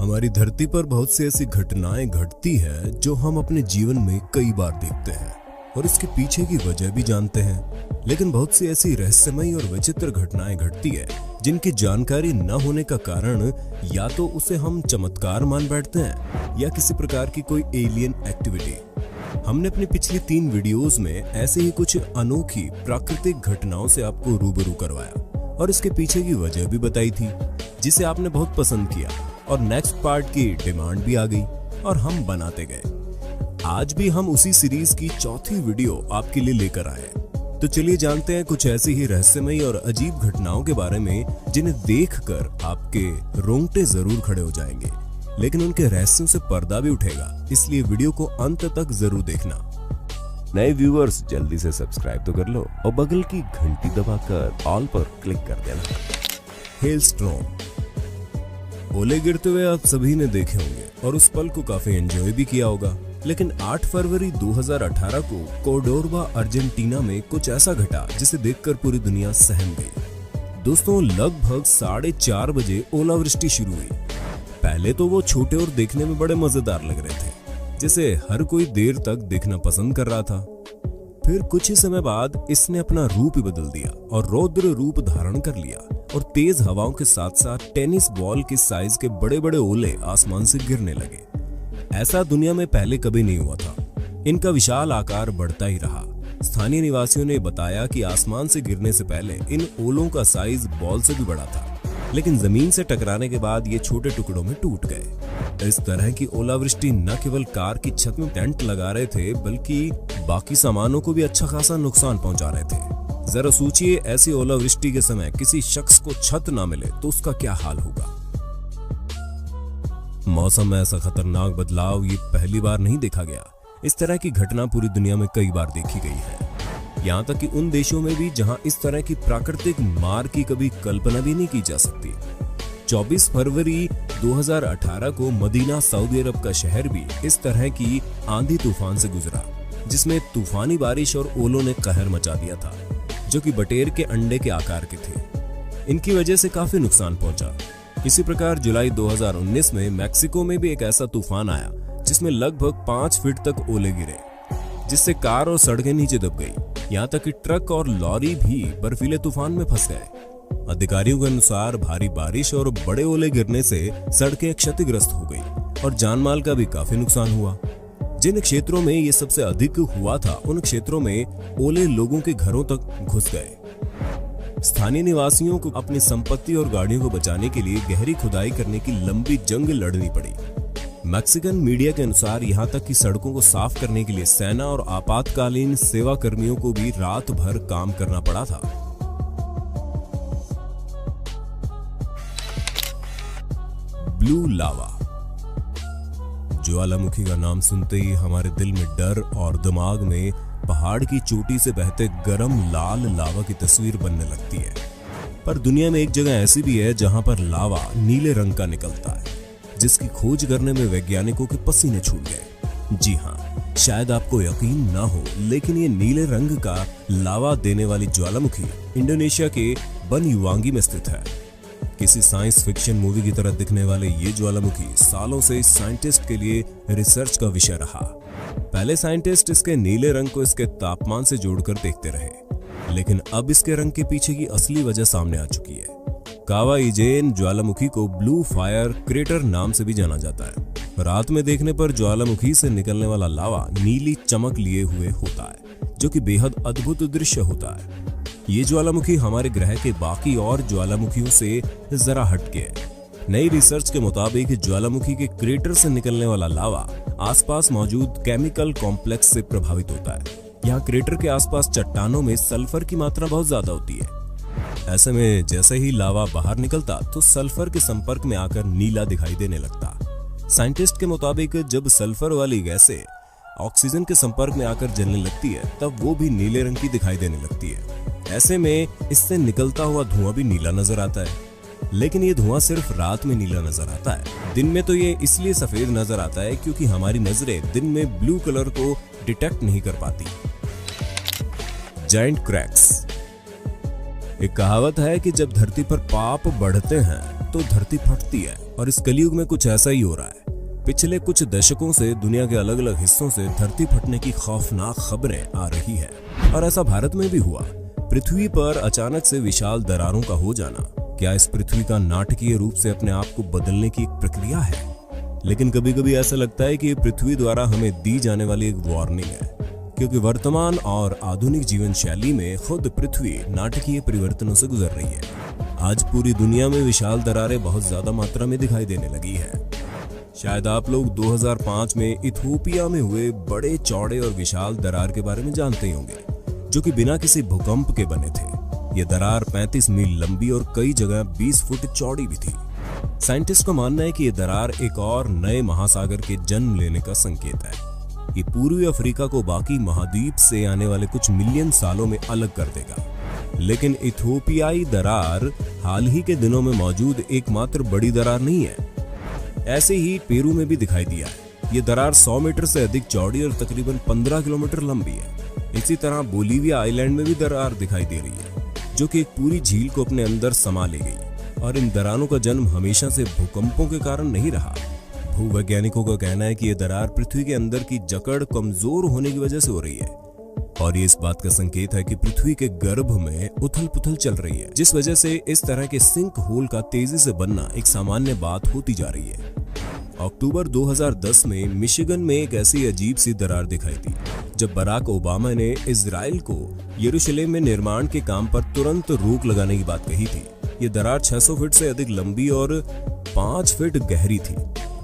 हमारी धरती पर बहुत सी ऐसी घटनाएं घटती है जो हम अपने जीवन में कई बार देखते हैं और इसके पीछे की वजह भी जानते हैं। लेकिन बहुत सी ऐसी रहस्यमयी और विचित्र घटनाएं घटती है जिनकी जानकारी न होने का कारण या तो उसे हम चमत्कार मान बैठते हैं या किसी प्रकार की कोई एलियन एक्टिविटी। हमने अपनी पिछली 3 वीडियोस में ऐसे ही कुछ अनोखी प्राकृतिक घटनाओं से आपको रूबरू करवाया और इसके पीछे की वजह भी बताई थी, जिसे आपने बहुत पसंद किया और नेक्स्ट पार्ट की डिमांड भी आ गई और हम बनाते गए। आज भी हम उसी सीरीज की चौथी वीडियो आपके लिए लेकर आए। तो चलिए जानते हैं कुछ ऐसी ही रहस्यमयी और अजीब घटनाओं के बारे में जिन्हें देखकर आपके रोंगटे जरूर खड़े हो जाएंगे, लेकिन उनके रहस्यों से पर्दा भी उठेगा, इसलिए वीडियो को अंत तक जरूर देखना। नए व्यूअर्स जल्दी से सब्सक्राइब तो कर लो और बगल की घंटी दबाकर ऑल पर क्लिक कर देना। हेलस्टॉर्म। ओले गिरते हुए आप सभी ने देखे होंगे और उस पल को काफी एंजॉय भी किया होगा। लेकिन 8 फरवरी 2018 को कोर्डोबा अर्जेंटीना में कुछ ऐसा घटा जिसे देखकर पूरी दुनिया सहम गई। दोस्तों, लगभग 4:30 बजे ओलावृष्टि शुरू हुई। पहले तो वो छोटे और देखने में बड़े मजेदार लग रहे थे, जिसे हर कोई देर तक देखना पसंद कर रहा था। फिर कुछ ही समय बाद इसने अपना रूप ही बदल दिया और रौद्र रूप धारण कर लिया और तेज हवाओं के साथ साथ टेनिस बॉल के साइज के बड़े बड़े ओले आसमान से गिरने लगे। ऐसा दुनिया में पहले कभी नहीं हुआ था। इनका विशाल आकार बढ़ता ही रहा। स्थानीय निवासियों ने बताया कि आसमान से गिरने से पहले इन ओलों का साइज बॉल से भी बड़ा था, लेकिन जमीन से टकराने के बाद ये छोटे टुकड़ों में टूट गए। इस तरह की ओलावृष्टि न केवल कार की छत में टेंट लगा रहे थे, बल्कि बाकी सामानों को भी अच्छा खासा नुकसान पहुंचा रहे थे। जरा सोचिए, ऐसी ओलावृष्टि के समय किसी शख्स को छत ना मिले तो उसका क्या हाल होगा। मौसम में ऐसा खतरनाक बदलाव ये पहली बार नहीं देखा गया। इस तरह की घटना पूरी दुनिया में कई बार देखी गई है, यहाँ तक कि उन देशों में भी जहां इस तरह की प्राकृतिक मार की कभी कल्पना भी नहीं की जा सकती। 24 फरवरी 2018 को मदीना सऊदी अरब का शहर भी इस तरह की आंधी तूफान से गुजरा, जिसमें तूफानी बारिश और ओलों ने कहर मचा दिया था, जो कि बटेर के अंडे के आकार के थे। इनकी वजह से काफी नुकसान पहुंचा। इसी प्रकार जुलाई 2019 में मैक्सिको में भी एक ऐसा तूफान आया जिसमें लगभग 5 फीट तक ओले गिरे, जिससे कार और सड़कें नीचे दब गई। यहाँ तक कि ट्रक और लॉरी भी बर्फीले तूफान में फंस गए। अधिकारियों के अनुसार भारी बारिश और बड़े ओले गिरने से सड़कें क्षतिग्रस्त हो गई और जानमाल का भी काफी नुकसान हुआ। जिन क्षेत्रों में ये सबसे अधिक हुआ था, उन क्षेत्रों में ओले लोगों के घरों तक घुस गए। स्थानीय निवासियों को अपनी संपत्ति और गाड़ियों को बचाने के लिए गहरी खुदाई करने की लंबी जंग लड़नी पड़ी। मैक्सिकन मीडिया के अनुसार यहाँ तक कि सड़कों को साफ करने के लिए सेना और आपातकालीन सेवा कर्मियों को भी रात भर काम करना पड़ा था। ब्लू लावा। ज्वालामुखी का नाम सुनते ही हमारे दिल में डर और दिमाग में पहाड़ की चोटी से बहते गर्म लाल लावा की तस्वीर बनने लगती है। पर दुनिया में एक जगह ऐसी भी है जहां पर लावा नीले रंग का निकलता है, जिसकी खोज करने में वैज्ञानिकों के पसीने छूट गए। जी हाँ, शायद आपको यकीन ना हो, लेकिन ये नीले रंग का लावा देने वाली ज्वालामुखी इंडोनेशिया के बनयुवांगी में स्थित है। किसी साइंस फिक्शन मूवी की तरह दिखने वाले ये ज्वालामुखी सालों से साइंटिस्ट के लिए रिसर्च का विषय रहा। पहले साइंटिस्ट इसके नीले रंग को इसके तापमान से जोड़कर देखते रहे, लेकिन अब इसके रंग के पीछे की असली वजह सामने आ चुकी है। कावा इजेन ज्वालामुखी को ब्लू फायर क्रेटर नाम से भी जाना जाता है। रात में देखने पर ज्वालामुखी से निकलने वाला लावा नीली चमक लिए हुए होता है, जो कि बेहद अद्भुत दृश्य होता है। ये ज्वालामुखी हमारे ग्रह के बाकी और ज्वालामुखियों से जरा हटके है। नई रिसर्च के मुताबिक ज्वालामुखी के क्रेटर से निकलने वाला लावा आसपास मौजूद केमिकल कॉम्प्लेक्स से प्रभावित होता है। यहाँ क्रेटर के आसपास चट्टानों में सल्फर की मात्रा बहुत ज्यादा होती है। ऐसे में जैसे ही लावा बाहर निकलता तो सल्फर के संपर्क में आकर नीला दिखाई देने लगता। साइंटिस्ट के मुताबिक जब सल्फर वाली गैसें ऑक्सीजन के संपर्क में आकर जलने लगती है, तब वो भी नीले रंग की दिखाई देने लगती है। ऐसे में इससे निकलता हुआ धुआं भी नीला नजर आता है, लेकिन ये धुआं सिर्फ रात में नीला नजर आता है। दिन में तो ये इसलिए सफेद नजर आता है क्योंकि हमारी नजरें दिन में ब्लू कलर को डिटेक्ट नहीं कर पाती। Giant cracks. एक कहावत है कि जब धरती पर पाप बढ़ते हैं तो धरती फटती है। और इस कलयुग में कुछ ऐसा ही हो रहा है। पिछले कुछ दशकों से दुनिया के अलग अलग हिस्सों से धरती फटने की खौफनाक खबरें आ रही है और ऐसा भारत में भी हुआ। पृथ्वी पर अचानक से विशाल दरारों का हो जाना क्या इस पृथ्वी का नाटकीय रूप से अपने आप को बदलने की एक प्रक्रिया है? लेकिन कभी कभी ऐसा लगता है कि ये पृथ्वी द्वारा हमें दी जाने वाली एक वार्निंग है, क्योंकि वर्तमान और आधुनिक जीवन शैली में खुद पृथ्वी नाटकीय परिवर्तनों से गुजर रही है। आज पूरी दुनिया में विशाल दरारें बहुत ज्यादा मात्रा में दिखाई देने लगी है। शायद आप लोग 2005 में इथियोपिया में हुए बड़े चौड़े और विशाल दरार के बारे में जानते ही होंगे, जो कि बिना किसी भूकंप के बने थे। ये दरार 35 मील लंबी और कई जगह 20 फुट चौड़ी भी थी। साइंटिस्ट का मानना है कि ये दरार एक और नए महासागर के जन्म लेने का संकेत है। ये पूर्वी अफ्रीका को बाकी महाद्वीप से आने वाले कुछ मिलियन सालों में अलग कर देगा। लेकिन इथियोपियाई दरार हाल ही के दिनों में मौजूद एकमात्र बड़ी दरार नहीं है। ऐसे ही पेरू में भी दिखाई दिया है। ये दरार 100 मीटर से अधिक चौड़ी और तकरीबन 15 किलोमीटर लंबी है। इसी तरह बोलीविया आइलैंड में भी दरार दिखाई दे रही है, जो कि एक पूरी झील को अपने अंदर समा ले गई। और इन दरारों का जन्म हमेशा से भूकंपों के कारण नहीं रहा। भूवैज्ञानिकों का कहना है कि यह दरार पृथ्वी के अंदर की जकड़ कमजोर होने की वजह से हो रही है, और ये इस बात का संकेत है कि पृथ्वी के गर्भ में उथल पुथल चल रही है, जिस वजह से इस तरह के सिंक होल का तेजी से बनना एक सामान्य बात होती जा रही है। अक्टूबर 2010 में मिशिगन में एक ऐसी अजीब सी दरार दिखाई दी जब बराक ओबामा ने इजराइल को यरूशलेम में निर्माण के काम पर तुरंत रोक लगाने की बात कही थी। ये दरार 600 फीट से अधिक लंबी और 5 फीट गहरी थी,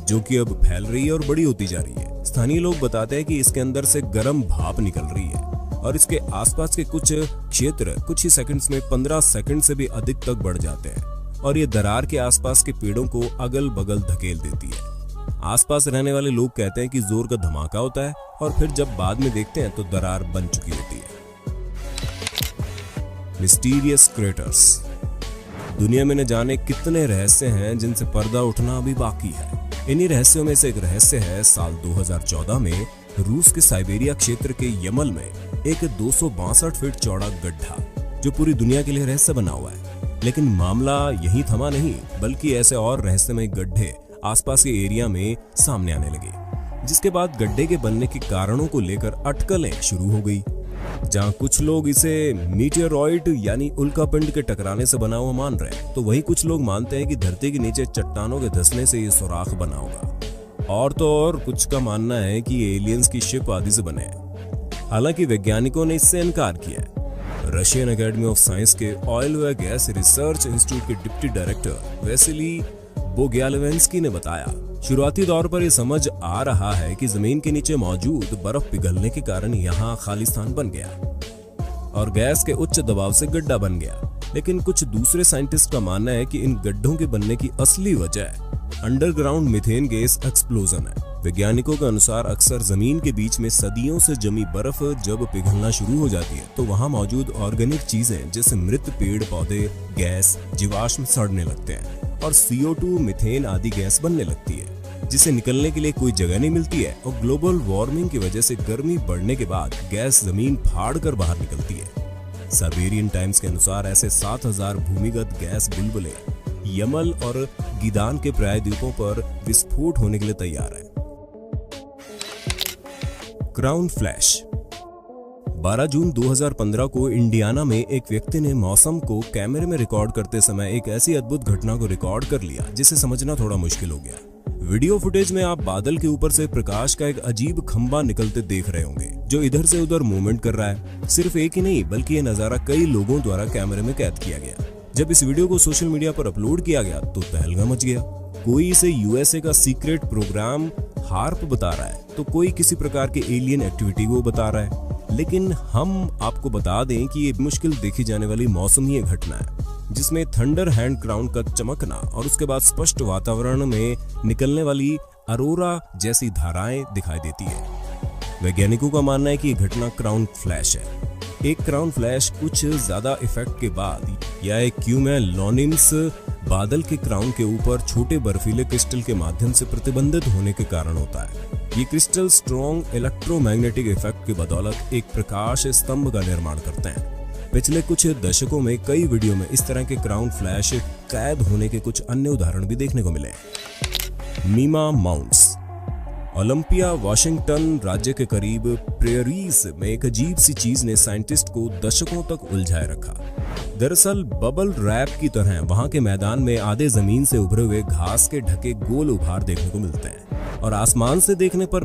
जो कि अब फैल रही है और बड़ी होती जा रही है। स्थानीय लोग बताते हैं कि इसके अंदर से गर्म भाप निकल रही है और इसके आसपास के कुछ क्षेत्र कुछ ही सेकंड्स में 15 सेकंड से भी अधिक तक बढ़ जाते हैं, और ये दरार के आसपास के पेड़ों को अगल बगल धकेल देती है। आसपास रहने वाले लोग कहते हैं कि जोर का धमाका होता है और फिर जब बाद में देखते हैं तो दरार बन चुकी होती है। Mysterious craters. दुनिया में न जाने कितने रहस्य हैं जिनसे पर्दा उठना अभी बाकी है। इन्हीं रहस्यों में से एक रहस्य है साल 2014 में रूस के साइबेरिया क्षेत्र के यमल में एक 262 फीट चौड़ा गड्ढा, जो पूरी दुनिया के लिए रहस्य बना हुआ है। लेकिन मामला यही थमा नहीं, बल्कि ऐसे और रहस्यमय गड्ढे आसपास के एरिया में सामने आने लगे, जिसके बाद गड्ढे के बनने के कारणों को लेकर अटकलें शुरू हो गई। जहां कुछ लोग इसे मीटियोरॉइड यानी उल्कापिंड के टकराने से बना हुआ मान रहे हैं, तो वहीं कुछ लोग मानते हैं कि धरती के नीचे चट्टानों के धंसने से ये सुराख बना होगा। और तो और कुछ का मानना है कि ये एलियंस की शिप आदि से बने हैं। हालांकि वैज्ञानिकों ने इससे इनकार किया है। रशियन एकेडमी ऑफ साइंस के ऑयल व गैस रिसर्च इंस्टीट्यूट के डिप्टी डायरेक्टर वेसिली बोग्यालवेंस्की ने बताया, शुरुआती दौर पर यह समझ आ रहा है कि जमीन के नीचे मौजूद बर्फ पिघलने के कारण यहाँ खालिस्तान बन गया और गैस के उच्च दबाव से गड्ढा बन गया। लेकिन कुछ दूसरे साइंटिस्ट का मानना है कि इन गड्ढों के बनने की असली वजह अंडरग्राउंड मीथेन गैस एक्सप्लोजन है। वैज्ञानिकों के अनुसार अक्सर जमीन के बीच में सदियों से जमी बर्फ जब पिघलना शुरू हो जाती है, तो वहां मौजूद ऑर्गेनिक चीजें जैसे मृत पेड़ पौधे, गैस, जीवाश्म सड़ने लगते हैं और CO2, मीथेन आदि गैस बनने लगती है, जिसे निकलने के लिए कोई जगह नहीं मिलती है। और ग्लोबल वार्मिंग की वजह से गर्मी बढ़ने के बाद गैस जमीन फाड़ कर बाहर निकलती है। साइबेरियन टाइम्स के अनुसार ऐसे 7000 भूमिगत गैस बुलबुले यमल और गिदान के प्रायद्वीपों पर विस्फोट होने के लिए तैयार है। Crown flash. 12 जून 2015 को इंडियाना में एक व्यक्ति ने मौसम को कैमरे में रिकॉर्ड करते समय एक ऐसी अद्भुत घटना को रिकॉर्ड कर लिया जिसे समझना थोड़ा मुश्किल हो गया। वीडियो फुटेज में आप बादल के ऊपर से प्रकाश का एक अजीब खंबा निकलते देख रहे होंगे, जो इधर से उधर मूवमेंट कर रहा है। सिर्फ एक ही नहीं, बल्कि ये नजारा कई लोगों द्वारा कैमरे में कैद किया गया। जब इस वीडियो को सोशल मीडिया पर अपलोड किया गया तो तहलका मच गया। कोई इसे USA का सीक्रेट प्रोग्राम हार्प बता रहा है, तो कोई किसी प्रकार के एलियन एक्टिविटी को बता रहा है। लेकिन हम आपको बता दें कि ये मुश्किल देखी जाने वाली मौसमी घटना है, जिसमें थंडर हैंड क्राउन का चमकना और उसके बाद स्पष्ट वातावरण में निकलने वाली अरोरा जैसी धाराएं दिखाई देती है। वैज्ञानिकों का मानना है कि यह घटना क्राउन फ्लैश है। एक क्राउन फ्लैश कुछ ज्यादा इफेक्ट के बाद या एक क्यूमुलोनिम्स बादल के क्राउन के ऊपर छोटे बर्फीले क्रिस्टल के माध्यम से प्रतिबंधित होने के कारण होता है। ये क्रिस्टल स्ट्रॉन्ग इलेक्ट्रोमैग्नेटिक इफेक्ट की बदौलत एक प्रकाश स्तंभ का निर्माण करते हैं। पिछले कुछ दशकों में कई वीडियो में इस तरह के क्राउन फ्लैश कैद होने के कुछ अन्य उदाहरण भी देखने को मिले। मीमा माउंट्स। ओलंपिया वाशिंगटन राज्य के करीब प्रेरीज में एक अजीब सी चीज ने साइंटिस्ट को दशकों तक उलझाए रखा। दरअसल बबल रैप की तरह वहां के मैदान में आधे जमीन से उभरे हुए घास के ढके गोल उभार देखने को मिलते हैं और आसमान से देखने पर